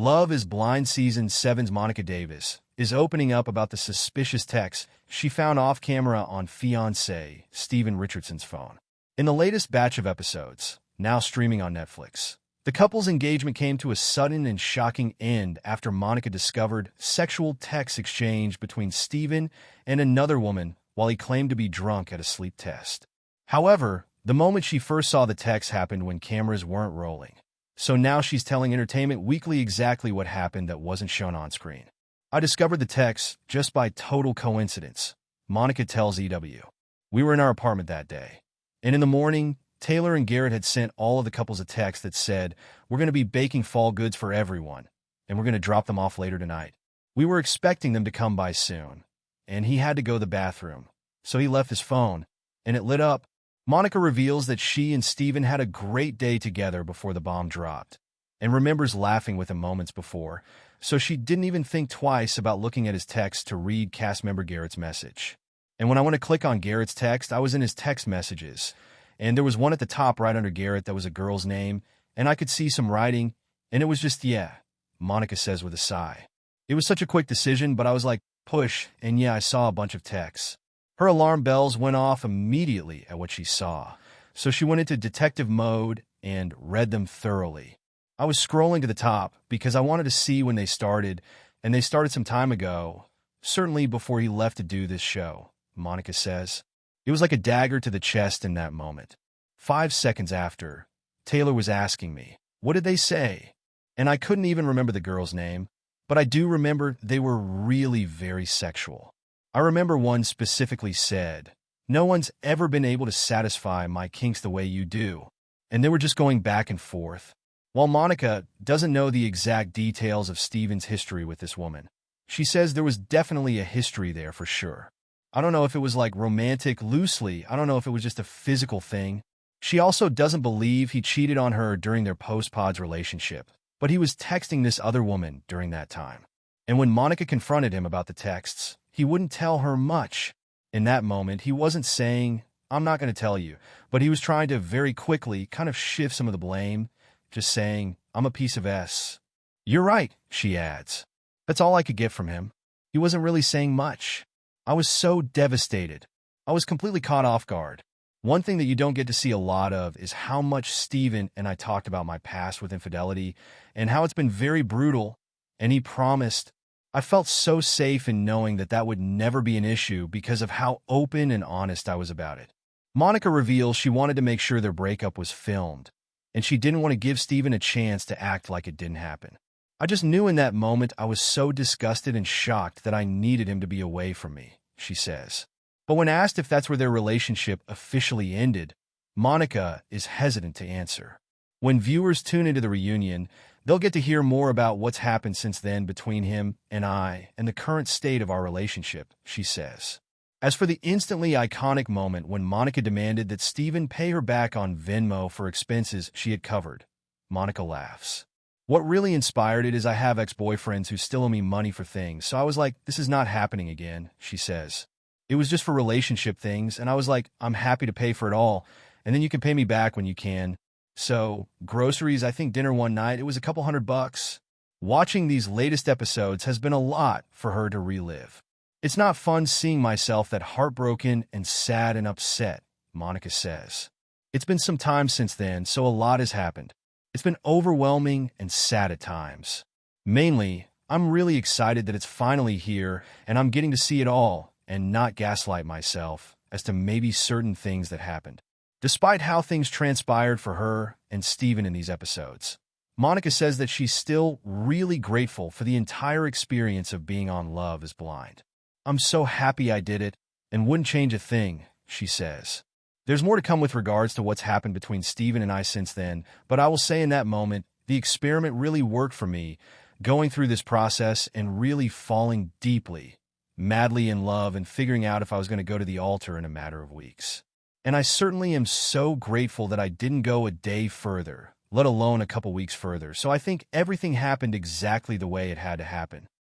Love is Blind Season 7's Monica Davis is opening up about the suspicious text she found off-camera on fiancé Stephen Richardson's phone. In the latest batch of episodes, now streaming on Netflix, the couple's engagement came to a sudden and shocking end after Monica discovered sexual texts exchanged between Stephen and another woman while he claimed to be drunk at a sleep test. However, the moment she first saw the text happened when cameras weren't rolling. So now she's telling Entertainment Weekly exactly what happened that wasn't shown on screen. I discovered the text just by total coincidence, Monica tells EW. We were in our apartment that day, and in the morning, Taylor and Garrett had sent all of the couples a text that said, "We're going to be baking fall goods for everyone, and we're going to drop them off later tonight." We were expecting them to come by soon, and he had to go to the bathroom, so he left his phone, and it lit up. Monica reveals that she and Stephen had a great day together before the bomb dropped, and remembers laughing with him moments before, so she didn't even think twice about looking at his text to read cast member Garrett's message. And when I went to click on Garrett's text, I was in his text messages, and there was one at the top right under Garrett that was a girl's name, and I could see some writing, and it was just, yeah, Monica says with a sigh. It was such a quick decision, but I was like, push, and yeah, I saw a bunch of texts. Her alarm bells went off immediately at what she saw, so she went into detective mode and read them thoroughly. I was scrolling to the top because I wanted to see when they started, and they started some time ago, certainly before he left to do this show, Monica says. It was like a dagger to the chest in that moment. 5 seconds after, Taylor was asking me, what did they say? And I couldn't even remember the girl's name, but I do remember they were really very sexual. I remember one specifically said, "No one's ever been able to satisfy my kinks the way you do." And they were just going back and forth. While Monica doesn't know the exact details of Stephen's history with this woman, she says there was definitely a history there for sure. I don't know if it was like romantic loosely. I don't know if it was just a physical thing. She also doesn't believe he cheated on her during their post-pods relationship, but he was texting this other woman during that time. And when Monica confronted him about the texts, he wouldn't tell her much. In that moment, he wasn't saying, "I'm not going to tell you," but he was trying to very quickly kind of shift some of the blame, just saying, "I'm a piece of S." "You're right," she adds. That's all I could get from him. He wasn't really saying much. I was so devastated. I was completely caught off guard. One thing that you don't get to see a lot of is how much Stephen and I talked about my past with infidelity and how it's been very brutal, and he promised. I felt so safe in knowing that that would never be an issue because of how open and honest I was about it. Monica reveals she wanted to make sure their breakup was filmed, and she didn't want to give Stephen a chance to act like it didn't happen. I just knew in that moment I was so disgusted and shocked that I needed him to be away from me, she says. But when asked if that's where their relationship officially ended, Monica is hesitant to answer. When viewers tune into the reunion, they'll get to hear more about what's happened since then between him and I and the current state of our relationship, she says. As for the instantly iconic moment when Monica demanded that Stephen pay her back on Venmo for expenses she had covered, Monica laughs. What really inspired it is I have ex-boyfriends who still owe me money for things, so I was like, this is not happening again, she says. It was just for relationship things, and I was like, I'm happy to pay for it all, and then you can pay me back when you can. So, groceries, I think dinner one night, it was a couple $100. Watching these latest episodes has been a lot for her to relive. It's not fun seeing myself that heartbroken and sad and upset, Monica says. It's been some time since then, so a lot has happened. It's been overwhelming and sad at times. Mainly, I'm really excited that it's finally here and I'm getting to see it all and not gaslight myself as to maybe certain things that happened. Despite how things transpired for her and Stephen in these episodes, Monica says that she's still really grateful for the entire experience of being on Love is Blind. I'm so happy I did it and wouldn't change a thing, she says. There's more to come with regards to what's happened between Stephen and I since then, but I will say in that moment, the experiment really worked for me, going through this process and really falling deeply, madly in love and figuring out if I was going to go to the altar in a matter of weeks. And I certainly am so grateful that I didn't go a day further, let alone a couple weeks further. So I think everything happened exactly the way it had to happen.